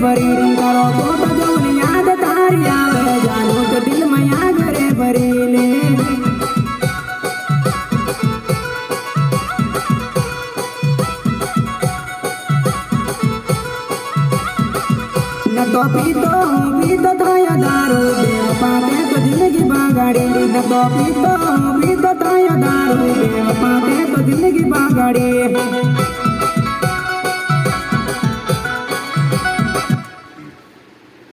भरी करो तो जौन याद तारी आवे जानो तो दिल में याद रे भरी ले न तो पीतो थाया दारू बेवफा पे तो जिंदगी बागाड़ी न तो पीतो थाया दारू बेवफा पे तो जिंदगी बागाड़ी